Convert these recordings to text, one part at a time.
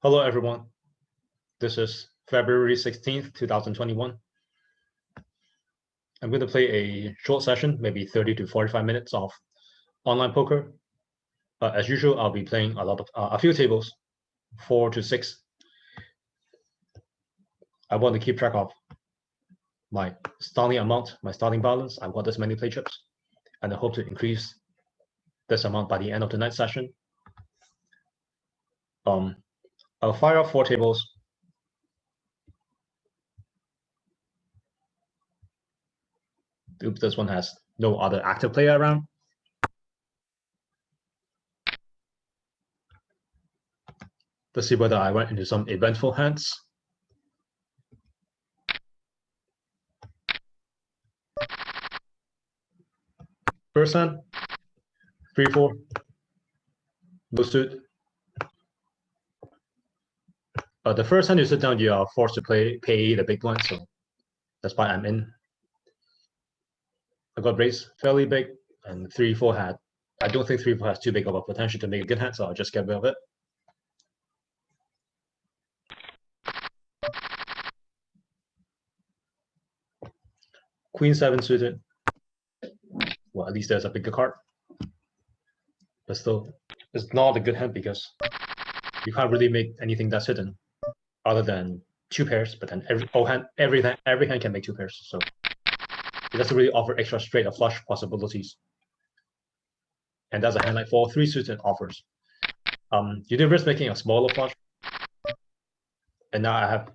Hello, everyone. This is February 16th, 2021. I'm going to play a short session, maybe 30 to 45 minutes of online poker. As usual, I'll be playing a few tables, 4 to 6. I want to keep track of my starting amount, my starting balance. I want this many play chips, and I hope to increase this amount by the end of the night session. I'll fire up 4 tables. Oops, this one has no other active player around. Let's see whether I went into some eventful hands. First hand, 3-4, no suit. The first hand you sit down, you are forced to pay the big blind, so that's why I'm in. I got raised fairly big, and 3-4 had. I don't think 3-4 has too big of a potential to make a good hand, so I'll just get rid of it. Queen 7 suited. Well, at least there's a bigger card. But still, it's not a good hand because you can't really make anything that's hidden other than 2 pairs, but then every hand can make 2 pairs, so it doesn't really offer extra straight or flush possibilities. And that's a hand like 4-3 suited offers. You did risk making a smaller flush, and now I have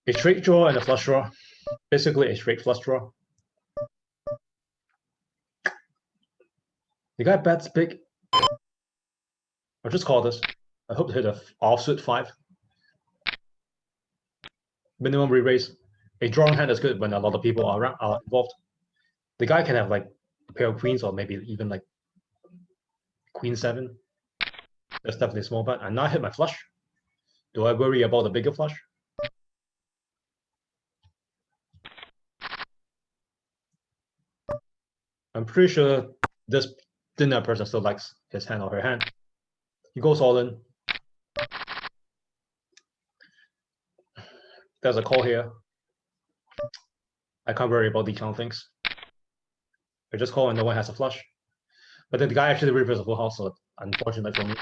a straight draw and a flush draw, basically a straight flush draw. The guy bets big. I'll just call this. I hope to hit a offsuit 5. Minimum re-raise. A drawing hand is good when a lot of people are involved. The guy can have like a pair of queens or maybe even like Queen 7. That's definitely a small bet. And now I hit my flush. Do I worry about the bigger flush? I'm pretty sure this dinner person still likes his hand or her hand. He goes all in. There's a call here. I can't worry about these kind of things. I just call and no one has a flush. But then the guy actually reverses a full house, so unfortunately for me.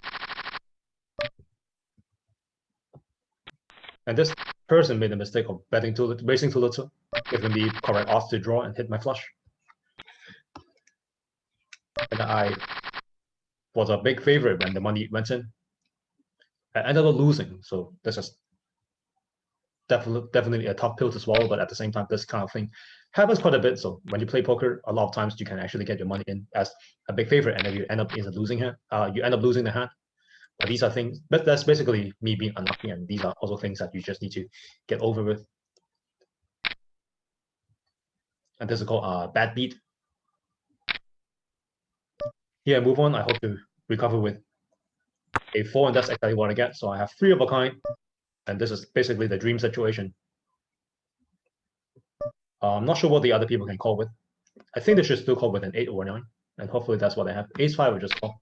And this person made a mistake of raising too little, giving me correct odds to draw and hit my flush. And I was a big favorite when the money went in. I ended up losing, so this is definitely a tough pill to swallow, but at the same time, this kind of thing happens quite a bit. So when you play poker, a lot of times you can actually get your money in as a big favorite, and then you end up losing the hand. But these are things, but that's basically me being unlucky, and these are also things that you just need to get over with. And this is called a bad beat. Here, move on. I hope to recover with a 4, and that's exactly what I get. So I have 3 of a kind, and this is basically the dream situation. I'm not sure what the other people can call with. I think they should still call with an 8 or 9, and hopefully that's what I have. Ace-5 will just call.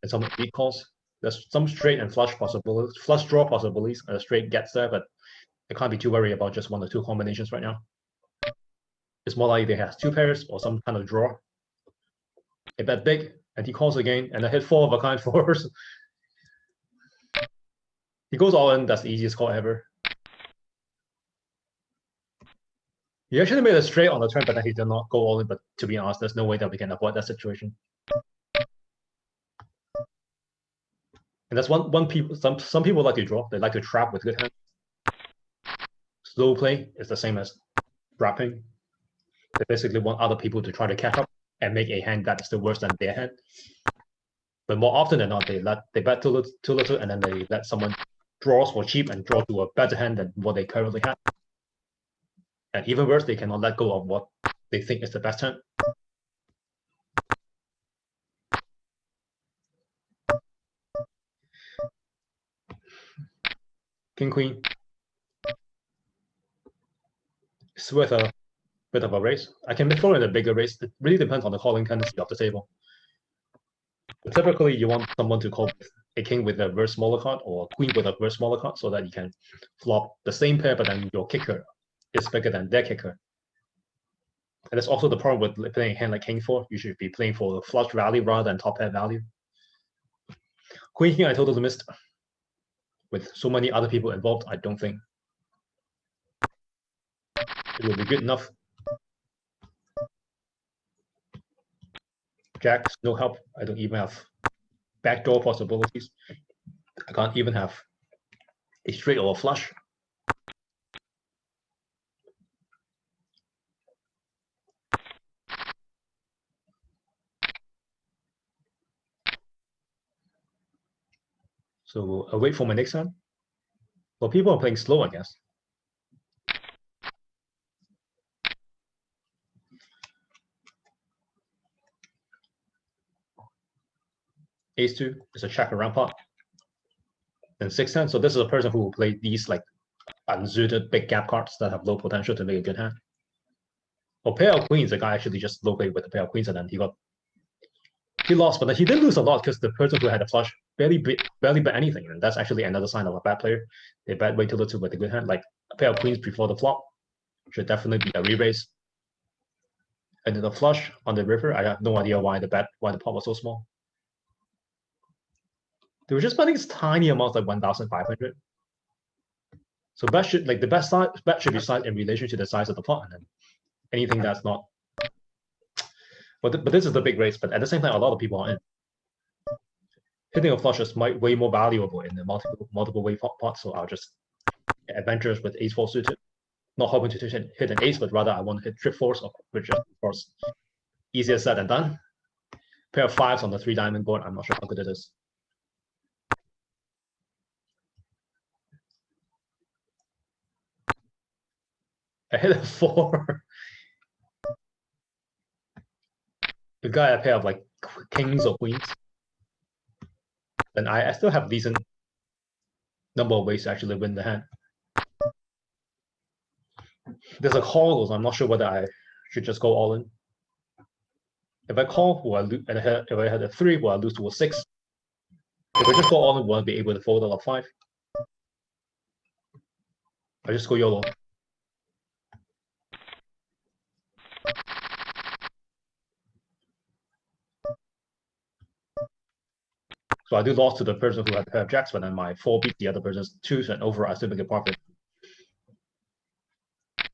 And some beat calls. There's some straight and flush possibilities, flush draw possibilities, and a straight gets there, but I can't be too worried about just 1 or 2 combinations right now. It's more likely they have 2 pairs or some kind of draw. I bet big, and he calls again, and I hit 4 of a kind 4s. He goes all in. That's the easiest call ever. He actually made a straight on the turn, but then he did not go all in. But to be honest, there's no way that we can avoid that situation. And that's one people. Some people like to draw. They like to trap with good hands. Slow play is the same as trapping. They basically want other people to try to catch up and make a hand that is still worse than their hand. But more often than not, they bet too little, and then they let someone draws for cheap and draw to a better hand than what they currently have. And even worse, they cannot let go of what they think is the best hand. King, Queen. It's worth a bit of a raise. I can throw in a bigger raise. It really depends on the calling tendency of the table. But typically, you want someone to call with a king with a very smaller card or a queen with a very smaller card so that you can flop the same pair, but then your kicker is bigger than their kicker. And that's also the problem with playing a hand like king 4. You should be playing for the flush value rather than top pair value. Queen king I totally missed. With so many other people involved, I don't think it will be good enough. Jacks, no help. I don't even have backdoor possibilities. I can't even have a straight or a flush. So I'll wait for my next hand. Well, people are playing slow, I guess. Ace-2 is a check around pot. Then 6-10. So this is a person who will play these like unsuited big gap cards that have low potential to make a good hand. Or pair of queens, the guy actually just low played with a pair of queens and then he lost, but he didn't lose a lot because the person who had a flush barely bet anything, and that's actually another sign of a bad player. They bet way too little with a good hand, like a pair of queens before the flop should definitely be a re-raise. And then the flush on the river, I have no idea why the pot was so small. They were just betting tiny amounts, like 1,500. So bet should the best bet should be sized in relation to the size of the pot, and then anything that's not. But this is the big race. But at the same time, a lot of people are in. Hitting a flush is way more valuable in the multiple way pot. So I'll just get adventurous with ace-4 suited, not hoping to hit an ace, but rather I want to hit trip fours, which is of course easier said than done. Pair of fives on the 3-diamond board. I'm not sure how good it is. I hit a 4. The guy a pair of like kings or queens. Then I still have decent number of ways to actually win the hand. There's a call, so I'm not sure whether I should just go all in. If I call, will I lose? If I had a 3, will I lose to a 6? If I just go all in, will I be able to fold a 5? I just go YOLO. So I do lost to the person who had a pair of jacks, but then my 4 beat the other person's 2s, and overall I still make a profit. It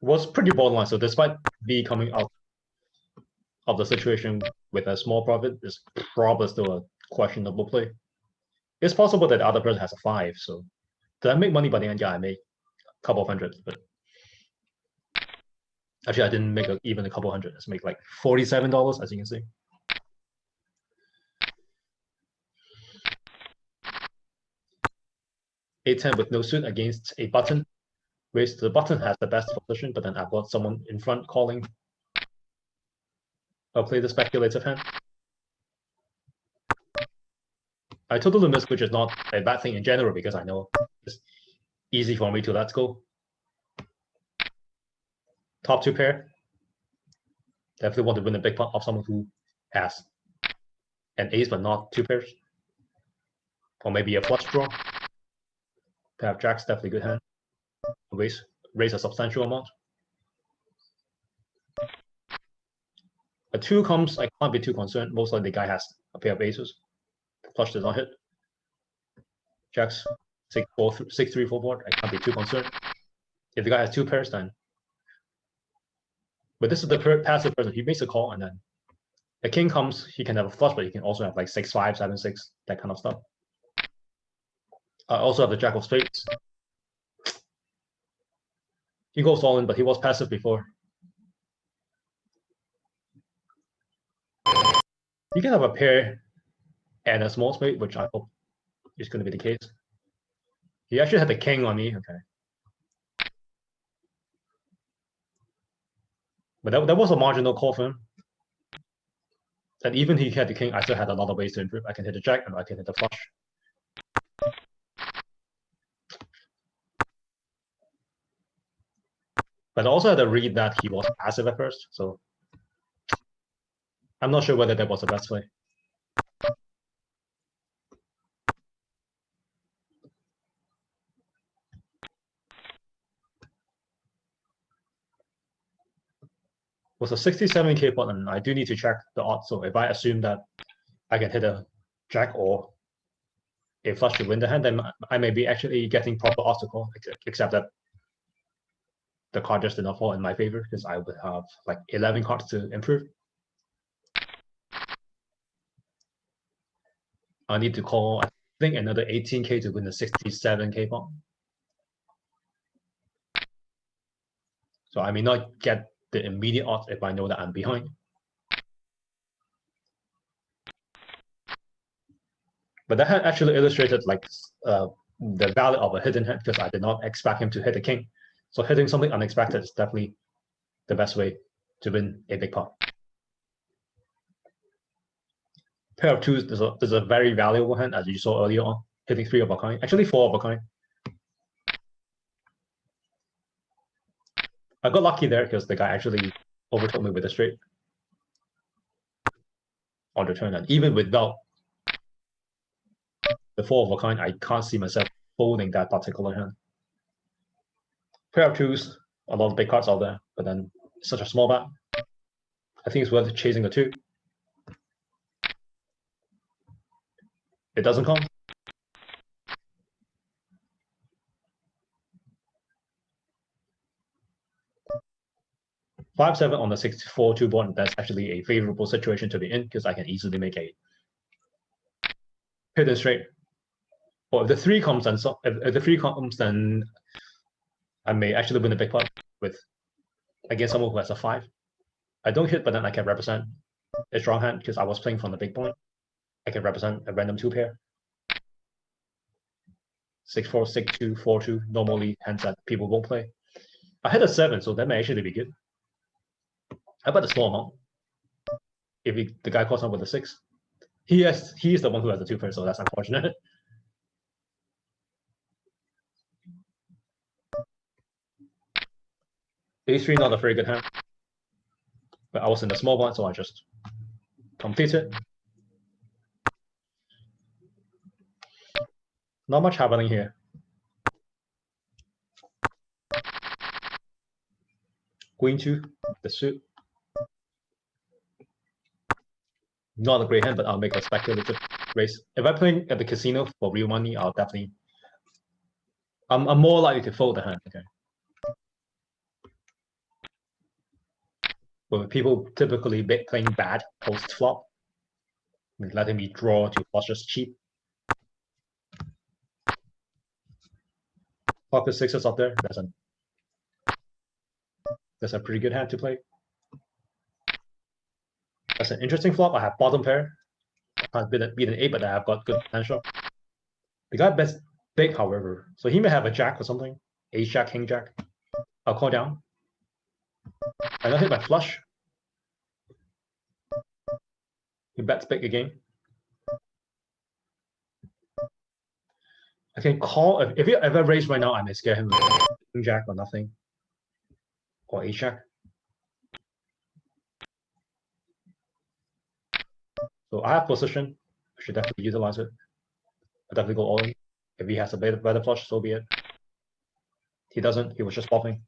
was pretty borderline, so despite me coming out of the situation with a small profit, it's probably still a questionable play. It's possible that the other person has a 5, so did I make money by the end? Yeah, I made a couple of hundred, but actually I didn't make even a couple hundred. Let's make like $47, as you can see. A10 with no suit against a button. Raise the button has the best position, but then I've got someone in front calling. I'll play the speculative hand. I totally miss, which is not a bad thing in general because I know it's easy for me to let go. Top 2 pair. Definitely want to win a big pot of someone who has an ace but not 2 pairs. Or maybe a flush draw. Pair of jacks, definitely good hand. Raise a substantial amount. A 2 comes, I can't be too concerned. Most likely the guy has a pair of aces. Flush does not hit. Jacks 6-3 full board. I can't be too concerned. If the guy has 2 pairs, then. But this is the passive person. He makes a call, and then the king comes. He can have a flush, but he can also have like 6-5, 7-6, that kind of stuff. I also have the jack of spades. He goes all in, but he was passive before. You can have a pair and a small spade, which I hope is going to be the case. He actually had the king on me. Okay. But that was a marginal call for him. And even he had the king, I still had a lot of ways to improve. I can hit the jack and I can hit the flush. But I also had to read that he was passive at first, so I'm not sure whether that was the best play. was a 67k pot, and I do need to check the odds. So if I assume that I can hit a jack or a flush to win the hand, then I may be actually getting proper odds to call, except that the card just did not fall in my favor because I would have like 11 cards to improve. I need to call, I think, another 18k to win the 67k pot. So I may not get the immediate odds if I know that I'm behind. But that had actually illustrated like the value of a hidden hand because I did not expect him to hit a king. So hitting something unexpected is definitely the best way to win a big pot. Pair of twos is a very valuable hand, as you saw earlier on, hitting 3 of a kind, actually 4 of a kind. I got lucky there because the guy actually overtook me with a straight on the turn, and even without the 4 of a kind, I can't see myself folding that particular hand. Pair of twos, a lot of big cards out there, but then such a small bet. I think it's worth chasing the 2. It doesn't come. Five seven on the 64-2 board. That's actually a favorable situation to be in because I can easily make a hidden straight. Or if the 3 comes, then if the 3 comes, then I may actually win a big pot with against someone who has a 5. I don't hit, but then I can represent a strong hand because I was playing from the big point. I can represent a random 2 pair. 6-4, 6-2, 4-2, normally hands that people won't play. I hit a 7, so that may actually be good. How about the small amount? If the guy calls on with a 6, he's the one who has the 2 pair, so that's unfortunate. A3 not a very good hand, but I was in the small one, so I just complete it. Not much happening here. Queen 2, the suit. Not a great hand, but I'll make a speculative raise. If I'm playing at the casino for real money, I'll definitely. I'm more likely to fold the hand. Okay. But people typically playing bad post flop, letting me draw to flushes cheap. Pocket sixes up there. That's a pretty good hand to play. That's an interesting flop. I have bottom pair. I can't beat an 8, but I have got good potential. The guy bets big, however, so he may have a jack or something. Ace jack, king jack. I'll call down. I don't hit my flush. He bets big again. I can call if you ever raise right now, I may scare him with king jack or nothing. Or ace jack. So I have position. I should definitely utilize it. I definitely go all in. If he has a better flush, so be it. He doesn't. He was just bluffing.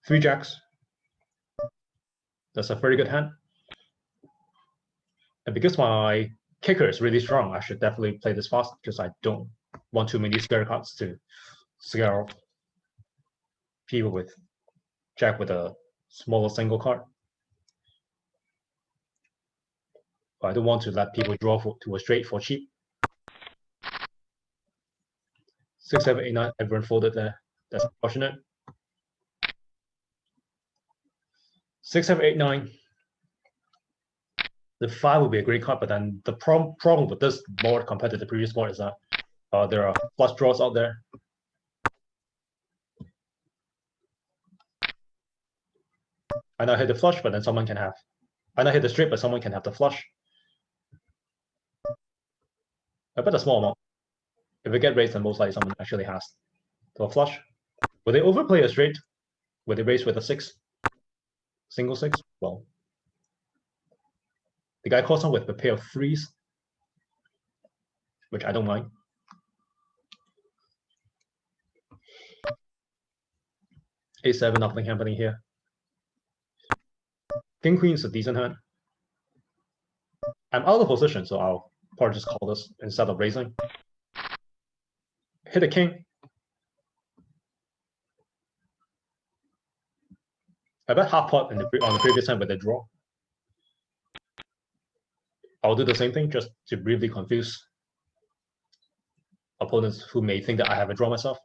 3 jacks. That's a very good hand. And because my kicker is really strong, I should definitely play this fast because I don't want too many scare cards to scare off people with jack with a smaller single card. But I don't want to let people draw to a straight for cheap. 6, 7, 8, 9, everyone folded there. That's unfortunate. 6, 7, 8, 9. The 5 would be a great card, but then the problem with this board compared to the previous board is that there are flush draws out there. I now hit the flush, but then someone can have. I now hit the straight, but someone can have the flush. I bet a small amount. If it get raised, then most likely someone actually has the flush. Will they overplay a straight? Will they raise with a 6? Single 6? Well, the guy calls on with a pair of 3s, which I don't mind. A7, nothing happening here. King Queen is a decent hand. I'm out of position, so I'll probably just call this instead of raising. Hit a king. I bet half pot on the previous hand with a draw. I'll do the same thing just to briefly confuse opponents who may think that I have a draw myself.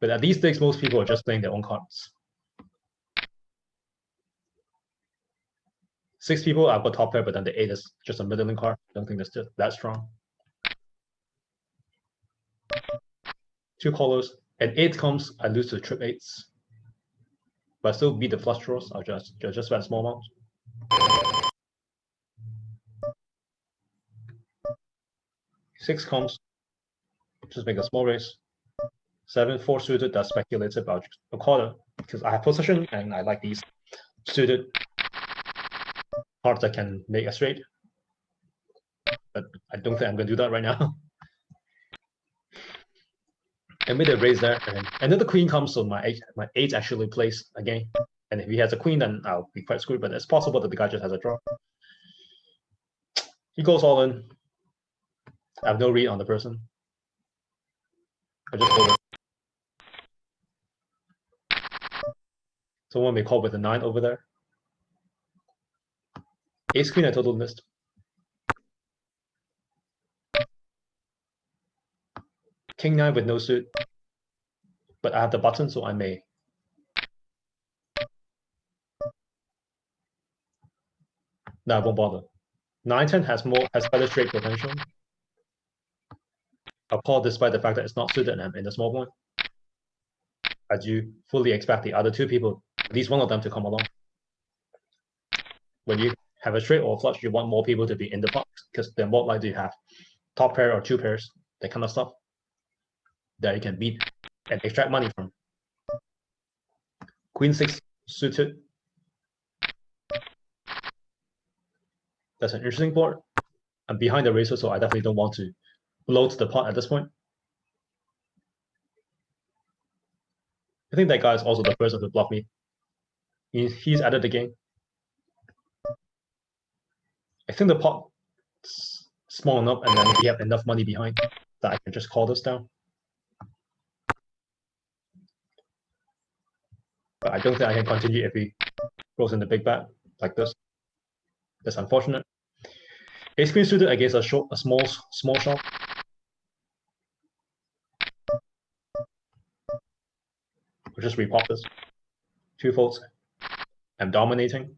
But at these stakes, most people are just playing their own cards. 6 people, I've got top pair, but then the 8 is just a middling card. I don't think that's that strong. 2 callers. And 8 comes, I lose to trip 8s. But I still beat the flush draws. I'll just bet small amount. 6 comes, just make a small raise. 7, 4 suited, that's speculative. I'll just a quarter because I have position and I like these suited cards that can make a straight. But I don't think I'm going to do that right now. I made a raise there, and another queen comes, so my 8 actually plays again. And if he has a queen, then I'll be quite screwed. But it's possible that the guy just has a draw. He goes all in. I have no read on the person. I just hold it. Someone may call with a 9 over there. Ace queen I totally missed. King 9 with no suit. But I have the button, so I may. No, I won't bother. 9-10 has better straight potential. I'll call despite the fact that it's not suited and I'm in the small blind. I do fully expect the other 2 people, at least one of them, to come along. When you have a straight or a flush, you want more people to be in the pot because they're more likely to have top pair or 2 pairs, that kind of stuff that you can beat and extract money from. Queen 6 suited. That's an interesting board. I'm behind the razor, so I definitely don't want to bloat the pot at this point. I think that guy is also the person who bluffed me. He's added the game. I think the pot's small enough, and then we have enough money behind that I can just call this down. But I don't think I can continue if he goes in the big bet like this. That's unfortunate. Ace queen suited against a small shot. We'll just repop this. 2 folds. I'm dominating.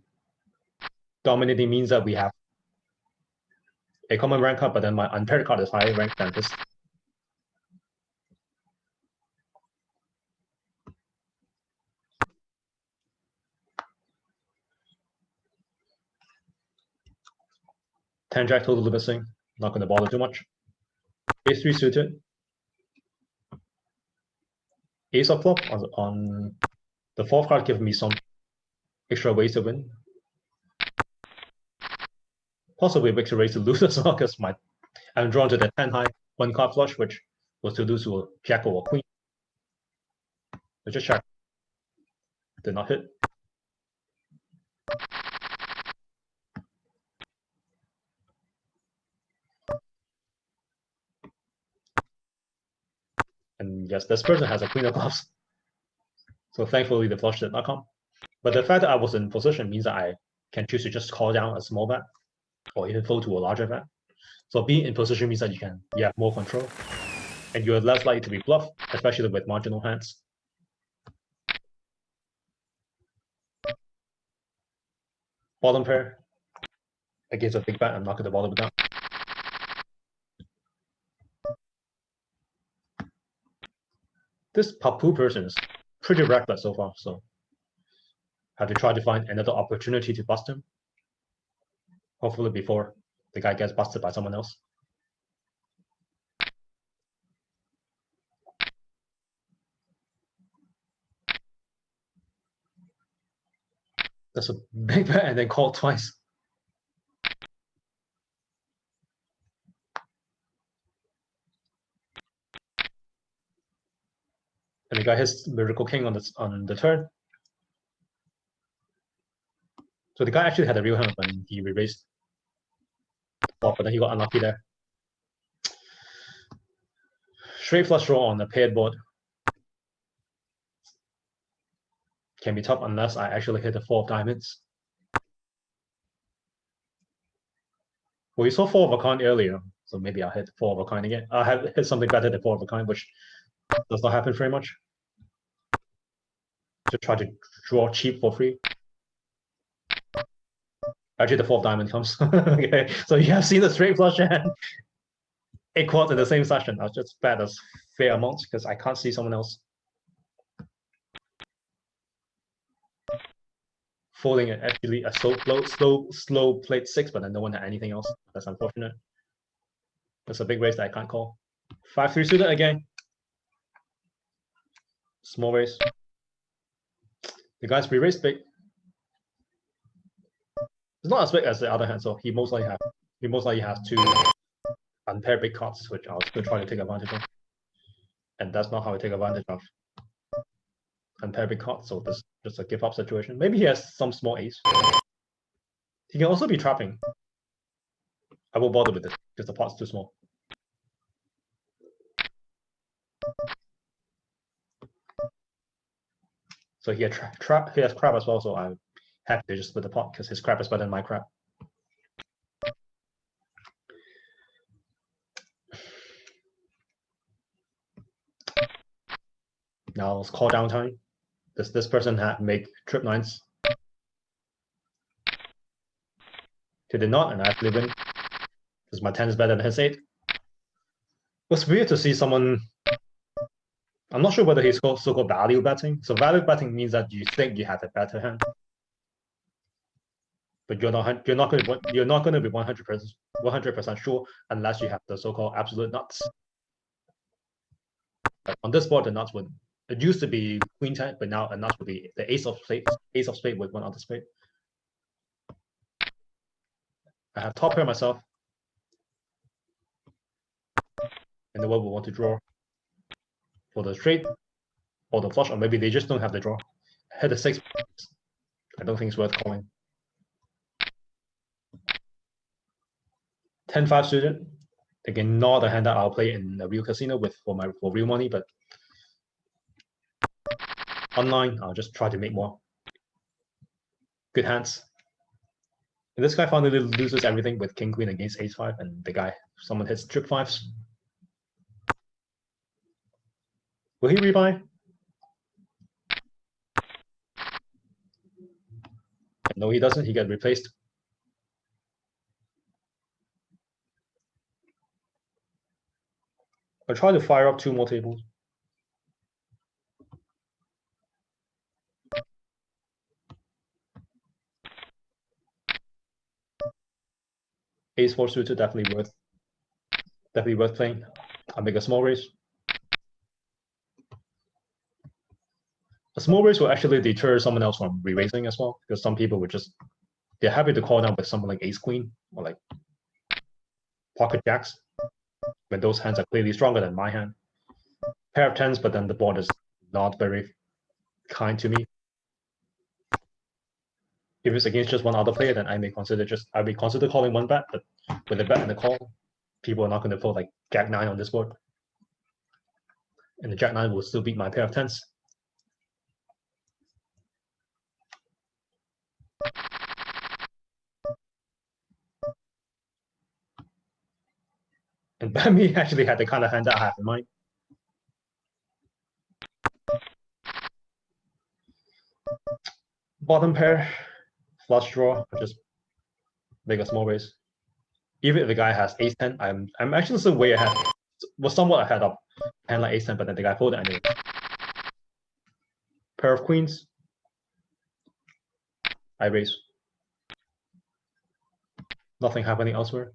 Dominating means that we have a common rank card, but then my unpaired card is higher ranked than his. Ten jack totally missing. Not going to bother too much. Ace 3 suited. Ace of flop on the 4th card gives me some extra ways to win. Possibly extra ways to lose as well because I'm drawn to the 10 high 1 card flush, which was to lose to a jack or a queen. I just check. Did not hit. And yes, this person has a queen of clubs. So thankfully the flush did not come. But the fact that I was in position means that I can choose to just call down a small bet or even fold to a larger bet. So being in position means that you have more control and you're less likely to be bluffed, especially with marginal hands. Bottom pair against a big bet, I'm not going to bother with that. This Papu person is pretty reckless so far, so I have to try to find another opportunity to bust him. Hopefully before the guy gets busted by someone else. That's a big bet and then call twice. And the guy hits Miracle King on the turn. So the guy actually had a real hand when he re-raised. But then he got unlucky there. Straight flush draw on a paired board can be tough unless I actually hit the 4 of diamonds. Well, you saw 4 of a kind earlier, so maybe I'll hit 4 of a kind again. I'll hit something better than 4 of a kind, which does not happen very much. Just try to draw cheap for free. Actually, the 4 of diamond comes. Okay, so you have seen the straight flush and a quad in the same session. I'll just bet as fair amount because I can't see someone else folding it. Actually, a slow played 6, but then no one had anything else. That's unfortunate. That's a big raise that I can't call. 5-3 suited again. Small raise. The guy's re-raised big. It's not as big as the other hand, so he most likely has 2 unpaired big cards, which I was still trying to take advantage of. And that's not how I take advantage of unpaired big cards, so this is just a give up situation. Maybe he has some small ace. He can also be trapping. I won't bother with it because the pot's too small. So he has crab as well, so I'm happy to just split the pot because his crab is better than my crab. Now it's call down time. This person had make trip 9s. He did not, and I actually win because my 10 is better than his 8. It was weird to see someone. I'm not sure whether he's so-called value betting. So value betting means that you think you have a better hand, but you're not going to be 100% sure unless you have the so-called absolute nuts. But on this board, the nuts would. It used to be queen 10, but now a nuts would be the ace of spade with 1 other spade. I have top pair myself, and the world will want to draw for the straight or the flush, or maybe they just don't have the draw. Hit a 6. I don't think it's worth calling. 10-5 suited. Again, not a hand that I'll play in a real casino with for real money, but online I'll just try to make more good hands. And this guy finally loses everything with king queen against ace 5, and someone hits trip 5s. Will he rebuy? No, he doesn't. He got replaced. I'll try to fire up 2 more tables. Ace 4 suited, definitely worth playing. I'll make a small raise. A small raise will actually deter someone else from re-raising as well, because some people they're happy to call down with something like ace queen or like pocket jacks when those hands are clearly stronger than my hand. Pair of 10s, but then the board is not very kind to me. If it's against just one other player, then I may consider calling 1 bet, but with a bet and a call, people are not going to fold like jack 9 on this board. And the jack 9 will still beat my pair of 10s. And Bambi actually had the kind of hand that I have in mind. Bottom pair, flush draw, just make a small raise. Even if the guy has ace 10, I'm actually still way ahead. Was somewhat ahead of hand like ace 10, but then the guy folded anyway. Pair of queens. I raise. Nothing happening elsewhere.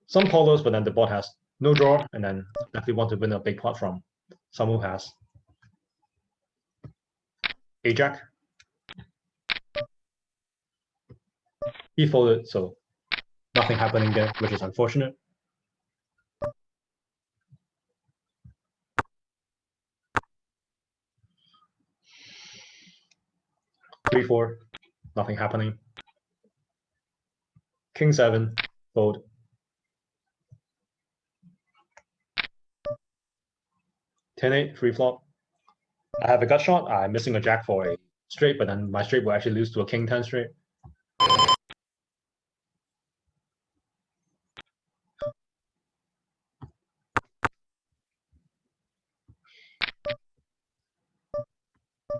Some callers, but then the board has no draw, and then definitely want to win a big pot from someone who has a jack. He folded, so nothing happening there, which is unfortunate. 44, nothing happening. King 7, fold. Ten 8, free flop. I have a gut shot. I'm missing a jack for a straight, but then my straight will actually lose to a king 10 straight.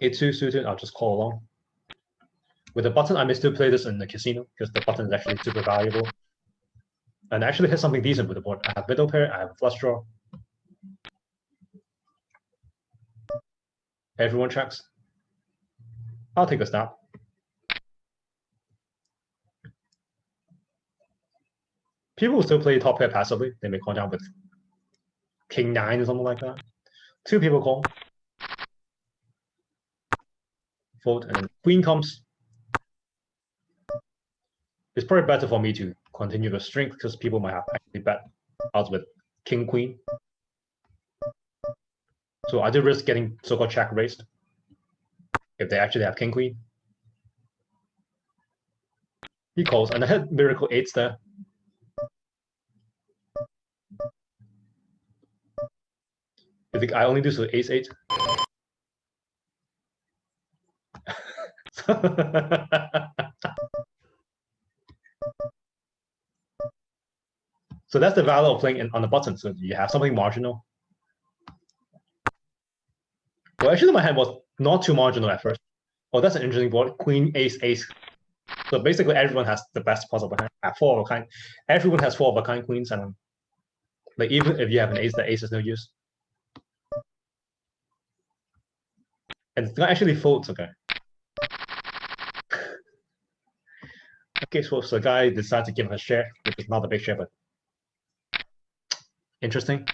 A2 suited, I'll just call along. With the button, I may still play this in the casino because the button is actually super valuable. And I actually hit something decent with the board. I have middle pair, I have a flush draw. Everyone checks. I'll take a snap. People will still play top pair passively. They may call down with king 9 or something like that. Two people call. Fold, and then queen comes. It's probably better for me to continue the strength because people might have actually bet odds with king queen. So I do risk getting so-called check raised if they actually have king queen. He calls, and I had miracle 8s there. I think I only do so ace 8. So that's the value of playing on the button. So you have something marginal. Well, actually, my hand was not too marginal at first. Oh, that's an interesting board. Queen, ace, ace. So basically, everyone has the best possible hand. At 4 of a kind, everyone has 4 of a kind queens, and like even if you have an ace, the ace is no use. And it's actually folds, okay. Okay, so the guy decides to give him a share, which is not a big share, but interesting.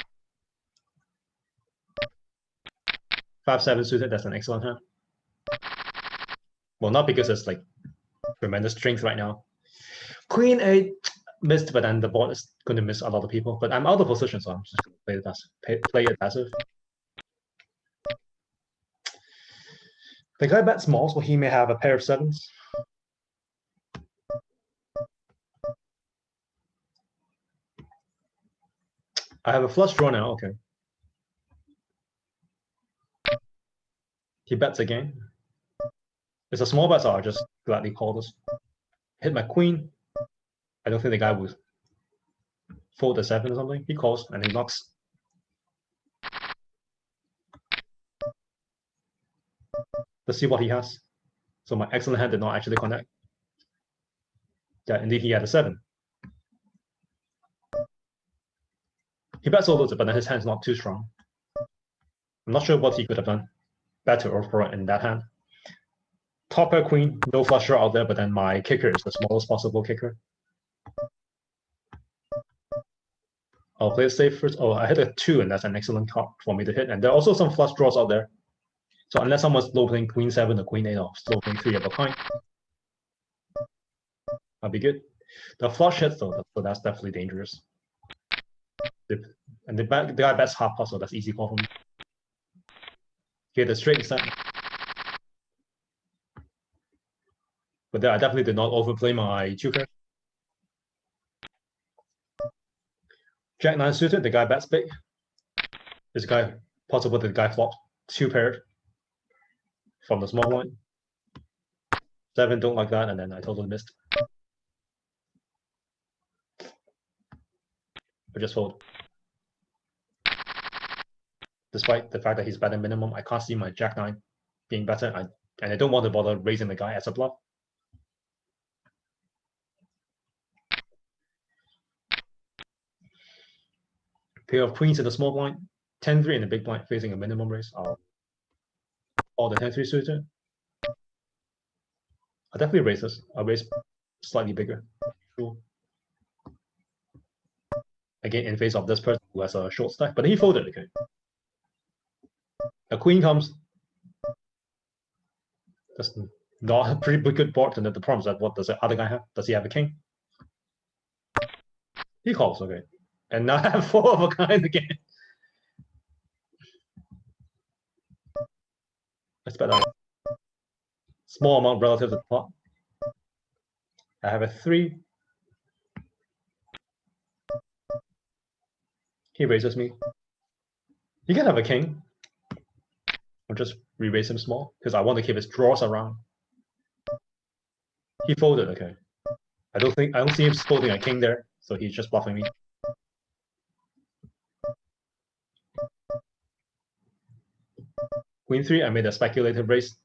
5-7 suited, that's an excellent hand. Well, not because it's like tremendous strength right now. Queen 8 missed, but then the board is going to miss a lot of people. But I'm out of position, so I'm just going to play it passive. The guy bets small, so he may have a pair of 7s. I have a flush draw now, okay. He bets again. It's a small bet, so I'll just gladly call this. Hit my queen. I don't think the guy will fold the 7 or something. He calls and he knocks. Let's see what he has. So my excellent hand did not actually connect. Yeah, indeed he had a 7. He bets all those, but then his hand's not too strong. I'm not sure what he could have done better or for in that hand. Top pair queen, no flush draw out there, but then my kicker is the smallest possible kicker. I'll play it safe first. Oh, I hit a 2, and that's an excellent card for me to hit. And there are also some flush draws out there. So unless someone's low playing queen 7 or queen 8 or slow playing 3 of a kind, I'll be good. The flush hits though, so that's definitely dangerous. And the guy bets half pot, so that's easy call for me. Okay, the straight is set. But there, I definitely did not overplay my 2 pair. Jack 9 suited, the guy bets big. This guy, possible the guy flopped 2 paired from the small line. 7 don't like that, and then I totally missed. I just fold. Despite the fact that he's betting minimum, I can't see my Jack 9 being better, and I don't want to bother raising the guy as a bluff. Pair of queens in the small blind, 10-3 in the big blind facing a minimum raise. Or the 10-3 suited. I'll definitely raise this. I'll raise slightly bigger. Sure. Again, in face of this person who has a short stack, but he folded, okay. A queen comes. That's not a pretty good board, and the problem is that what does the other guy have? Does he have a king? He calls, okay. And now I have 4 of a kind again. Let's bet out. small amount relative to the pot. I have a 3. He raises me. He can have a king. I'll just re-raise him small because I want to keep his draws around. He folded, okay. I don't see him folding a king there, so he's just bluffing me. Queen 3, I made a speculative raise.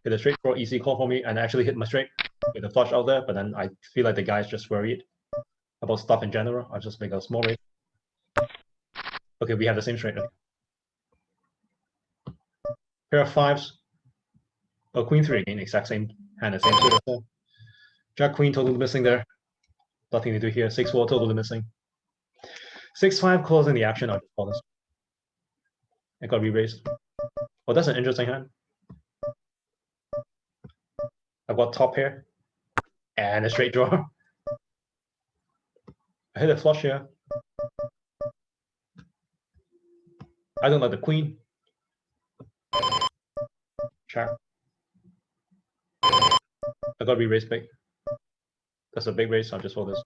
Hit a straight draw, easy call for me, and I actually hit my straight with a flush out there, but then I feel like the guy's just worried about stuff in general. I'll just make a small raise. Okay, we have the same straight. Pair of 5s. Oh, Queen 3 again, exact same hand, the same suit as well. Jack Queen totally missing there. Nothing to do here. 6-4 totally missing. 6-5 closing the action. I'll just call this. I got re-raised. Oh, that's an interesting hand. I've got top pair and a straight draw. I hit a flush here. I don't like the queen. Check. I got re-raised big. That's a big raise. I'll just fold this.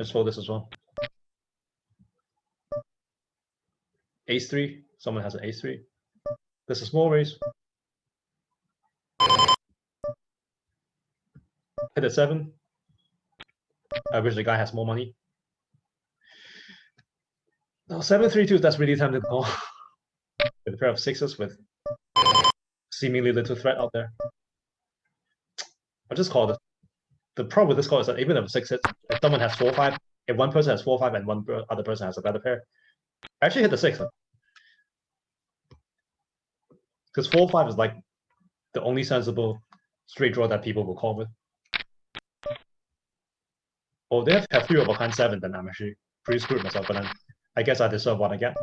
Just fold this as well. Ace 3. Someone has an ace 3. There's a small raise. Hit a 7. I wish the guy has more money. Now 7-3-2. That's really tempting to call. With a pair of 6s with seemingly little threat out there. I'll just call this. The problem with this call is that even if 6 hits, if someone has 4-5, if one person has 4-5 and one other person has a better pair, I actually hit the 6. Because 4-5 is like the only sensible straight draw that people will call with. Oh, they have 3 over kind 7, then I'm actually pretty screwed myself, but then I guess I deserve what I get.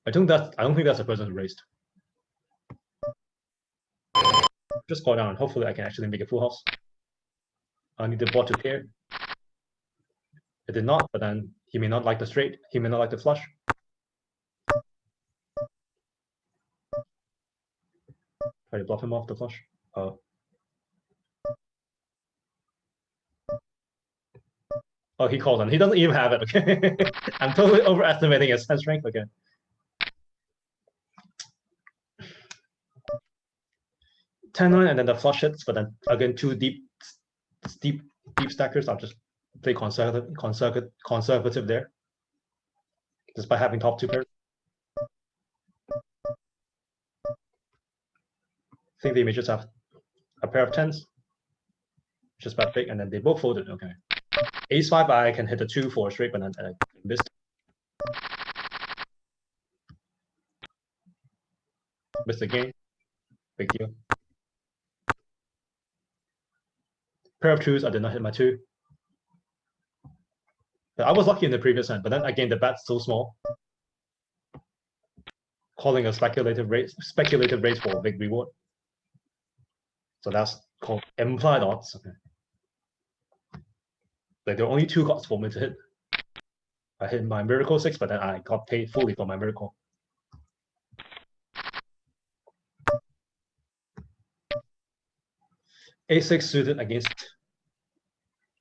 I don't think that's the person who raised. Just call down. Hopefully I can actually make a full house. I need the board to pair. It did not, but then he may not like the straight. He may not like the flush. Try to bluff him off the flush. Oh, he called on. He doesn't even have it. Okay, I'm totally overestimating his hand strength. Okay. $10-9 and then the flush hits, but then again 2 deep stackers. I'll just play conservative there, just by having top 2 pairs. I think they may just have a pair of 10s, just about big, and then they both folded. Okay. Ace 5, I can hit a 2 for a straight, but then I missed. Missed the game. Big deal. Pair of 2s, I did not hit my 2. But I was lucky in the previous hand, but then again the bet's so small. Calling a speculative raise for a big reward. So that's called implied odds. Okay. Like there are only 2 cards for me to hit. I hit my miracle 6, but then I got paid fully for my miracle. A6 suited against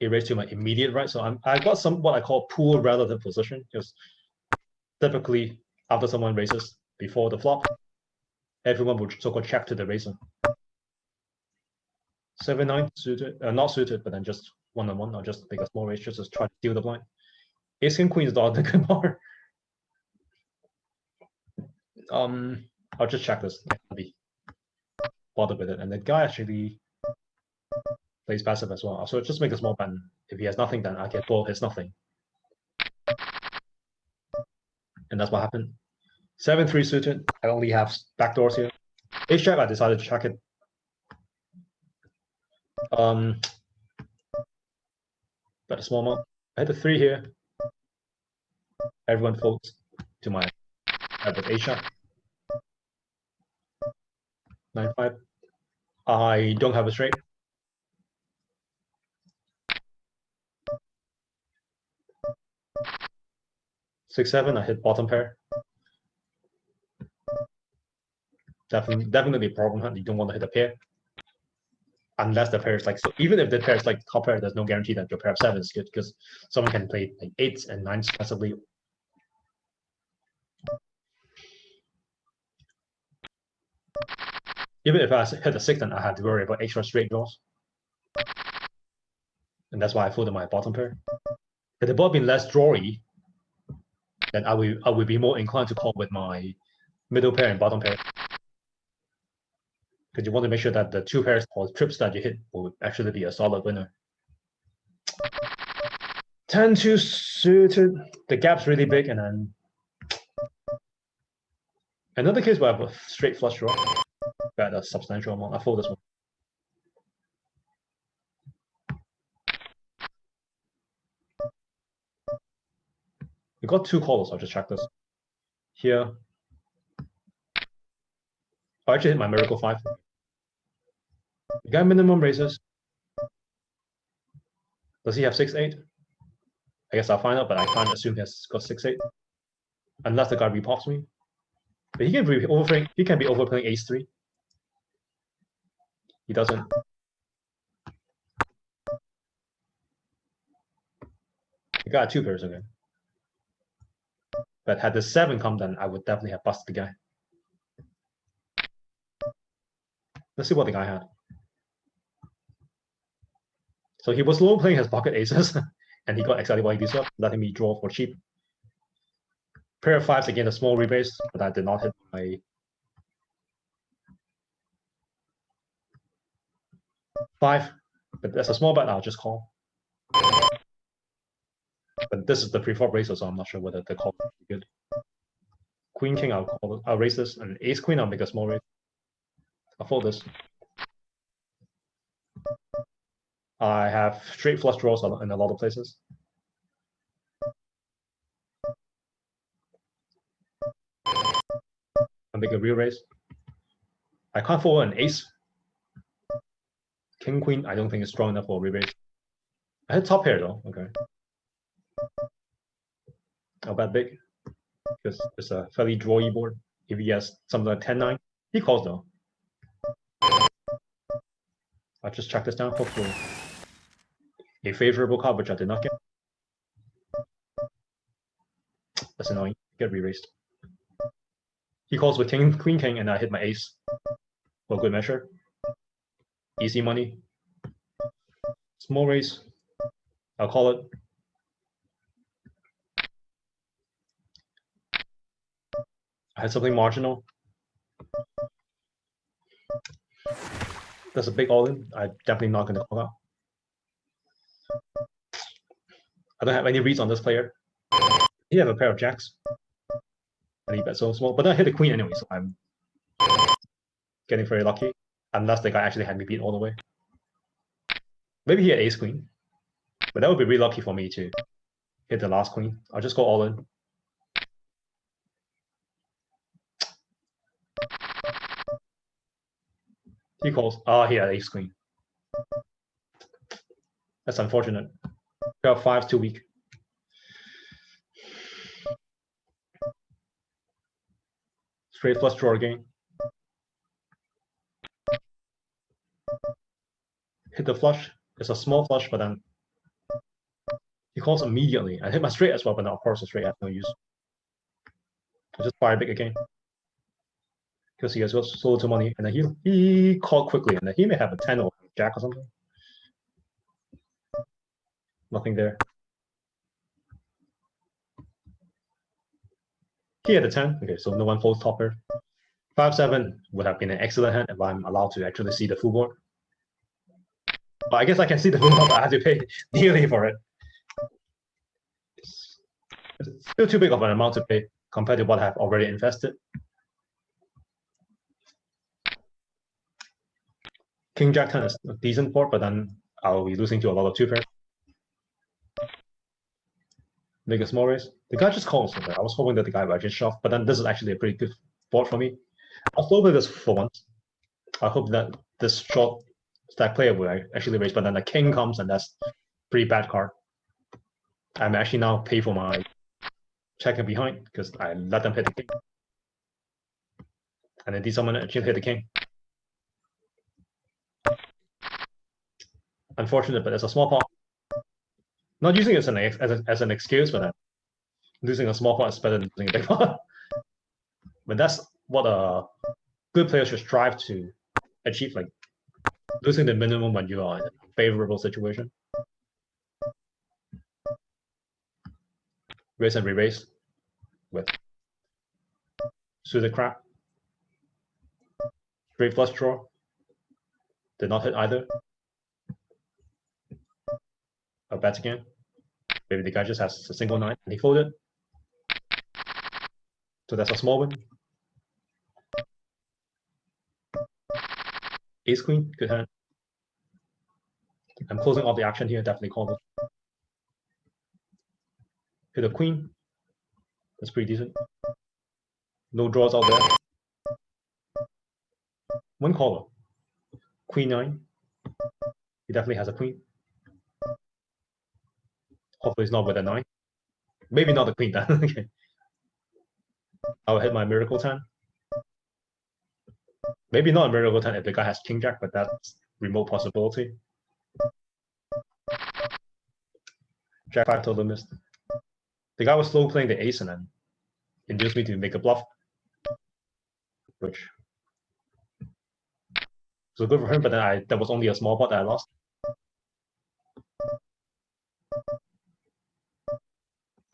a raise to my immediate right. So I got some what I call poor relative position, because typically after someone raises before the flop, everyone will so-called check to the raiser. 7-9 suited, not suited, but then just one-on-one. I'll just make a small raise just to try to steal the blind. Ace King Queen is not the good bar. I'll just check this. I'll be bothered with it, and the guy actually plays passive as well. So just make a small bet. If he has nothing, then I can fold his nothing. And that's what happened. 7-3 suited. I only have backdoors here. Ace Jack, I decided to check it. But a small amount. I hit a 3 here. Everyone folds to my with Ace Jack. 9-5. I don't have a straight. 6-7, I hit bottom pair. definitely a problem hand. You don't want to hit a pair. Unless the pair is like, so even if the pair is like top pair, there's no guarantee that your pair of 7 is good because someone can play like 8s and 9s possibly. Even if I hit a 6, then I had to worry about extra straight draws. And that's why I folded my bottom pair. If the board been less drawy, then I will be more inclined to call with my middle pair and bottom pair. Because you want to make sure that the 2 pairs or trips that you hit will actually be a solid winner. 10-2 suited. The gap's really big, and then another case where I have a straight flush draw. Got a substantial amount. I fold this one. We got 2 calls. I'll just check this. Here. I actually hit my miracle 5. The guy minimum raises. Does he have 6-8? I guess I'll find out, but I can't assume he has got 6-8. Unless the guy repops me. But he can be overplaying. He can be overplaying ace-3. He doesn't. He got 2 pairs again. But had the 7 come, then I would definitely have busted the guy. Let's see what the guy had. So he was low playing his pocket aces, and he got exactly what he deserved, letting me draw for cheap. Pair of 5s again, a small rebase, but I did not hit my 5. But that's a small bet, I'll just call. But this is the pre-flop raiser, so I'm not sure whether the call is good. Queen king, I'll raise this, and ace queen, I'll make a small raise. I'll fold this. I have straight flush draws in a lot of places. I'll make a real raise. I can't fold an ace. King queen, I don't think it's strong enough for a re-raise. I had top pair though. Okay. I'll bet big because it's a fairly drawy board. If he has something like 10-9, he calls though. I'll just check this down. Hopefully, a favorable card, which I did not get. That's annoying. Get re-raised. He calls with king, queen, king, and I hit my ace for good measure. Easy money. Small raise. I'll call it. I had something marginal. That's a big all-in. I'm definitely not going to call out. I don't have any reads on this player. He have a pair of jacks. And he bet so small. But then I hit the queen anyway, so I'm getting very lucky. Unless the guy actually had me beat all the way. Maybe he had ace queen. But that would be really lucky for me to hit the last queen. I'll just go all in. He calls. Ah, he had ace queen. That's unfortunate. Pair of 5's too weak. Straight flush draw again. Hit the flush. It's a small flush, but then he calls immediately. I hit my straight as well, but now of course the straight has no use. I just fire big again. Because he has got so little money, and then he called quickly, and then he may have a 10 or jack or something. Nothing there. He had a 10. Okay, so no one folds top pair. 5-7 would have been an excellent hand if I'm allowed to actually see the full board. But I guess I can see the full board, but I have to pay dearly for it. It's still too big of an amount to pay compared to what I have already invested. King Jack 10 is a decent board, but then I'll be losing to a lot of 2 pairs. Make a small raise. The guy just calls. Okay. I was hoping that the guy would just shove, but then this is actually a pretty good board for me. I'll still play this for once. I hope that this short stack player will actually raise, but then the king comes, and that's a pretty bad card. I'm actually now pay for my checking behind because I let them hit the king. And then someone actually hit the king. Unfortunate, but it's a small pot. Not using it as an excuse, but losing a small pot is better than losing a big pot. But that's what a good player should strive to achieve, like losing the minimum when you are in a favorable situation. Raise and re-raise with suited crap. Straight flush draw. Did not hit either. A bet again. Maybe the guy just has a single nine and he folded. So that's a small win. Ace queen, good hand. I'm closing off the action here, definitely called it. Hit a queen. That's pretty decent. No draws out there. One caller. Queen 9. He definitely has a queen. Hopefully it's not with a 9. Maybe not the queen then. Okay. I'll hit my miracle 10. Maybe not a miracle 10 if the guy has king jack, but that's remote possibility. Jack 5 totally missed. The guy was slow playing the ace and then induced me to make a bluff, which was good for him, but then that was only a small pot that I lost.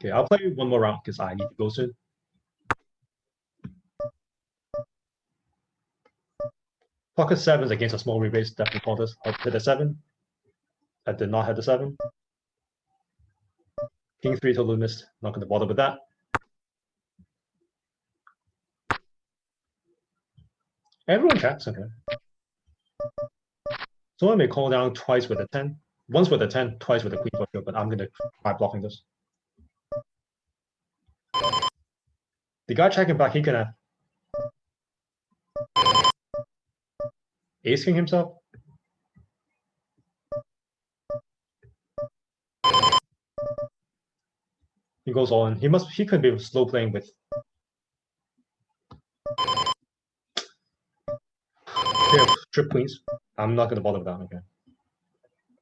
Okay, I'll play one more round because I need to go soon. Pocket 7s against a small rebase, definitely call this. I'll hit a 7. I did not hit the 7. King 3 totally missed. Not going to bother with that. Everyone checks, okay. Someone may call down twice with a 10. Once with a 10, twice with a queen for sure, but I'm going to try blocking this. The guy checking back, he can have ace king himself. He goes all in. He could be slow playing with trip queens. I'm not gonna bother with that, okay.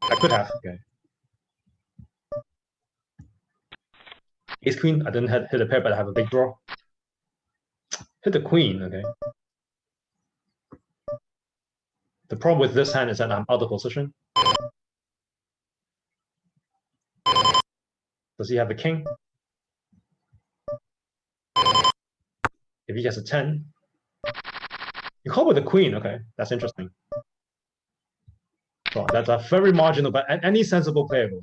I could have, okay. Ace queen, I didn't hit a pair, but I have a big draw. Hit the queen, okay. The problem with this hand is that I'm out of position. Does he have a king? If he has a 10, you call with a queen, okay, that's interesting. So that's a very marginal, but any sensible player will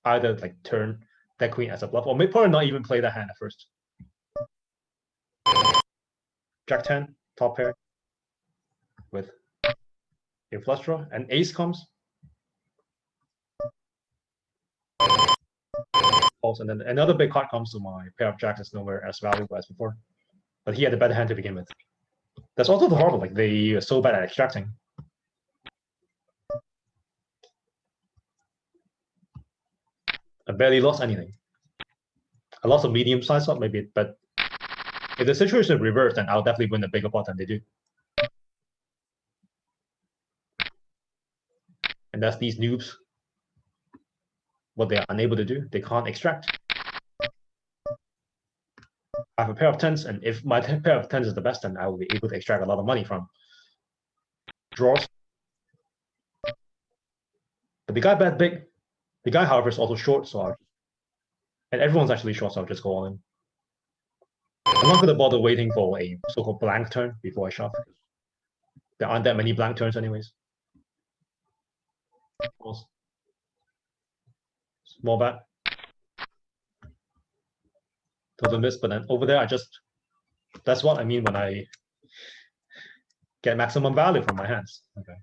either like turn that queen as a bluff, or maybe probably not even play that hand at first. Jack 10, top pair, with a flush draw, and ace comes. And then another big card comes, so my pair of jacks is nowhere as valuable as before. But he had a better hand to begin with. That's also the horrible, like they are so bad at extracting. I barely lost anything. I lost a medium-sized pot, maybe, but if the situation is reversed, then I'll definitely win a bigger pot than they do. And that's these noobs. What they are unable to do, they can't extract. I have a pair of 10s, and if my pair of 10s is the best, then I will be able to extract a lot of money from draws. But the guy bet big. The guy, however, is also short, so and everyone's actually short, so I'll just go all in. I'm not going to bother waiting for a so-called blank turn before I shove. There aren't that many blank turns anyways. Small bet. Total miss, but then over there, that's what I mean when I get maximum value from my hands. Okay.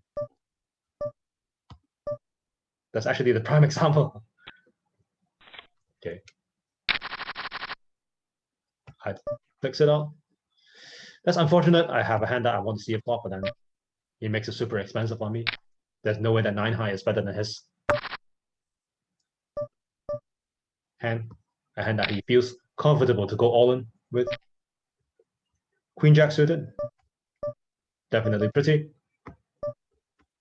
That's actually the prime example. Okay. I fix it out. That's unfortunate. I have a hand that I want to see a flop, but then he makes it super expensive on me. There's no way that 9 high is better than his hand. A hand that he feels comfortable to go all in with. Queen jack suited. Definitely pretty.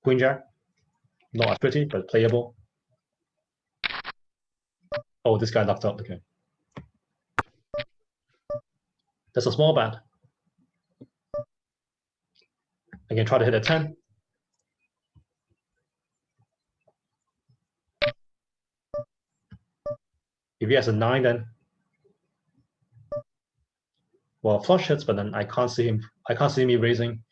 Queen Jack. Not as pretty, but playable. Oh, this guy locked up. Okay. That's a small bet. I can try to hit a 10. If he has a 9, then well, flush hits, but then I can't see him. I can't see me raising.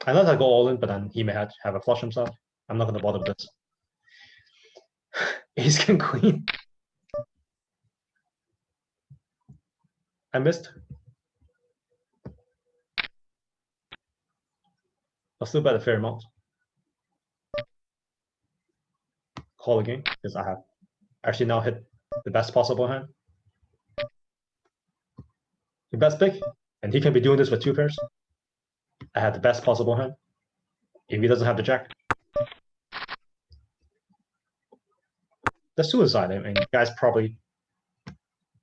Unless I go all in, but then he may have a flush himself. I'm not going to bother with this. Ace king queen. I missed. I'll still bet a fair amount. Call again, because I have actually now hit the best possible hand. He bets big, and he can be doing this with 2 pairs. I had the best possible hand. If he doesn't have the jack. That's suicide. I mean, guys probably...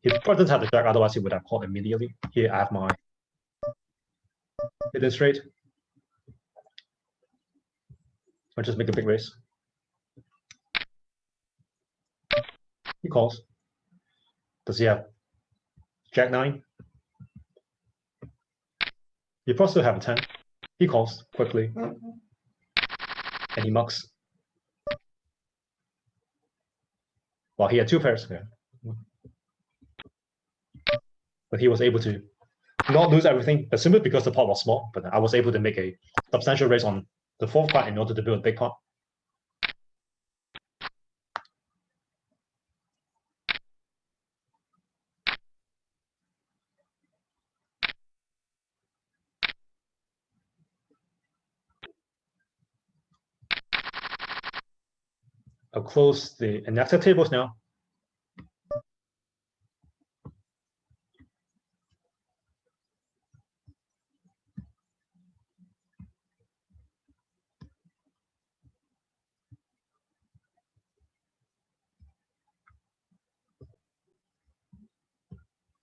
He probably doesn't have the jack, otherwise he would have called immediately. Here I have my hidden straight. Or just make a big raise. He calls. Does he have jack 9? He probably still have a 10. He calls quickly. And he mucks. Well, he had 2 pairs. Okay. But he was able to not lose everything, but simply because the pot was small. But I was able to make a substantial raise on the 4th card in order to build a big pot. I'll close the inactive tables now.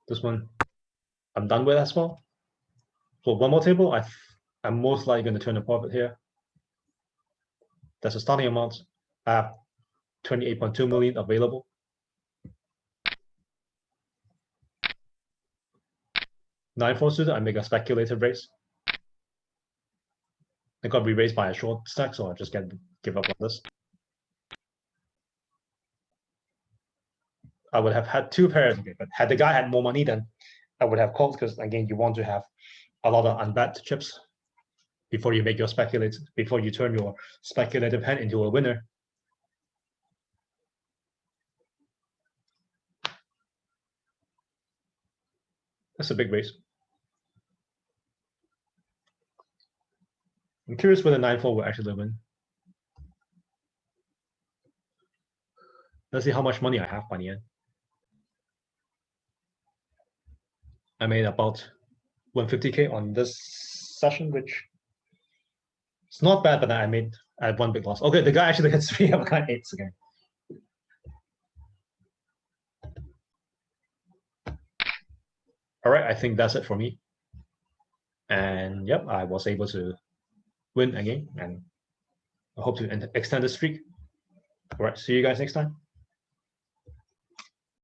This one I'm done with as well. For one more table, I'm most likely going to turn a profit here. That's a starting amount. I have 28.2 million available. Nine four suited, I make a speculative raise. I got re-raised by a short stack, so I just give up on this. I would have had 2 pairs, okay, but had the guy had more money, then I would have called, because again, you want to have a lot of unbet chips before you make your before you turn your speculative hand into a winner. That's a big raise. I'm curious whether 9-4 will actually win. Let's see how much money I have by the end. I made about 150k on this session, which it's not bad, but I had 1 big loss. Okay, the guy actually gets 3 of kind 8s again. All right, I think that's it for me. And yep, I was able to win again, and I hope to extend the streak. All right, see you guys next time.